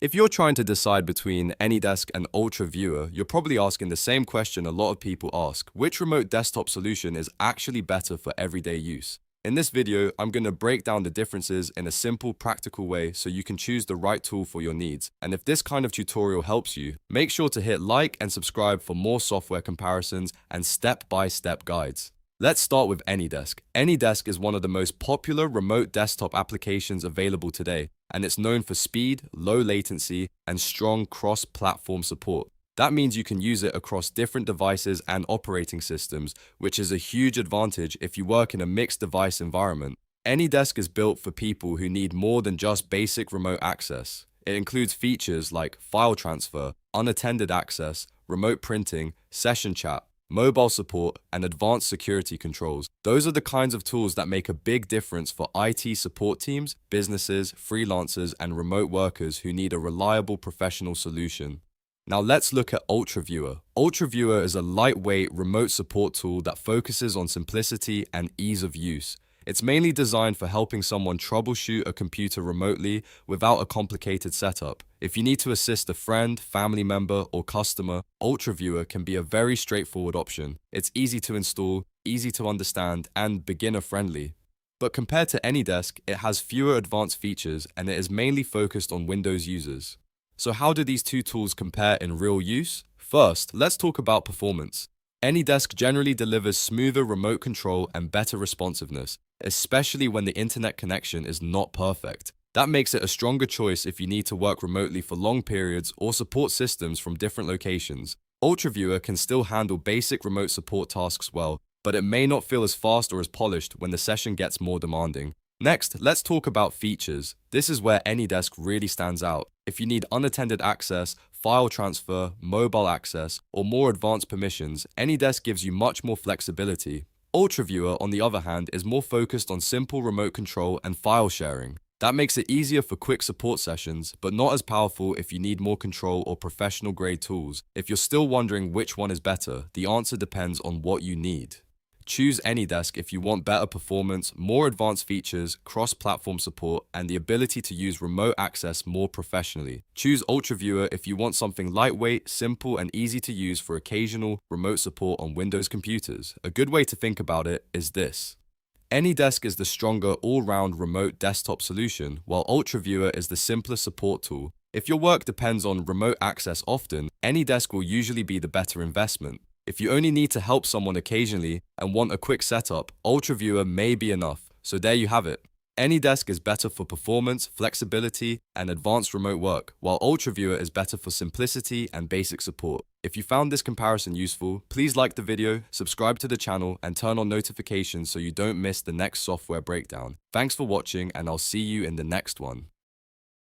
If you're trying to decide between AnyDesk and UltraViewer, you're probably asking the same question a lot of people ask: which remote desktop solution is actually better for everyday use? In this video, I'm going to break down the differences in a simple, practical way so you can choose the right tool for your needs. And if this kind of tutorial helps you, make sure to hit like and subscribe for more software comparisons and step-by-step guides. Let's start with AnyDesk. AnyDesk is one of the most popular remote desktop applications available today, and it's known for speed, low latency, and strong cross-platform support. That means you can use it across different devices and operating systems, which is a huge advantage if you work in a mixed device environment. AnyDesk is built for people who need more than just basic remote access. It includes features like file transfer, unattended access, remote printing, session chat, mobile support, and advanced security controls. Those are the kinds of tools that make a big difference for IT support teams, businesses, freelancers, and remote workers who need a reliable professional solution. Now let's look at UltraViewer. UltraViewer is a lightweight remote support tool that focuses on simplicity and ease of use. It's mainly designed for helping someone troubleshoot a computer remotely without a complicated setup. If you need to assist a friend, family member, or customer, UltraViewer can be a very straightforward option. It's easy to install, easy to understand, and beginner-friendly. But compared to AnyDesk, it has fewer advanced features and it is mainly focused on Windows users. So how do these two tools compare in real use? First, let's talk about performance. AnyDesk generally delivers smoother remote control and better responsiveness, especially when the internet connection is not perfect. That makes it a stronger choice if you need to work remotely for long periods or support systems from different locations. UltraViewer can still handle basic remote support tasks well, but it may not feel as fast or as polished when the session gets more demanding. Next, let's talk about features. This is where AnyDesk really stands out. If you need unattended access, file transfer, mobile access, or more advanced permissions, AnyDesk gives you much more flexibility. UltraViewer, on the other hand, is more focused on simple remote control and file sharing. That makes it easier for quick support sessions, but not as powerful if you need more control or professional-grade tools. If you're still wondering which one is better, the answer depends on what you need. Choose AnyDesk if you want better performance, more advanced features, cross-platform support, and the ability to use remote access more professionally. Choose UltraViewer if you want something lightweight, simple, and easy to use for occasional remote support on Windows computers. A good way to think about it is this. AnyDesk is the stronger all-round remote desktop solution, while UltraViewer is the simpler support tool. If your work depends on remote access often, AnyDesk will usually be the better investment. If you only need to help someone occasionally and want a quick setup, UltraViewer may be enough. So there you have it. AnyDesk is better for performance, flexibility, and advanced remote work, while UltraViewer is better for simplicity and basic support. If you found this comparison useful, please like the video, subscribe to the channel, and turn on notifications so you don't miss the next software breakdown. Thanks for watching, and I'll see you in the next one.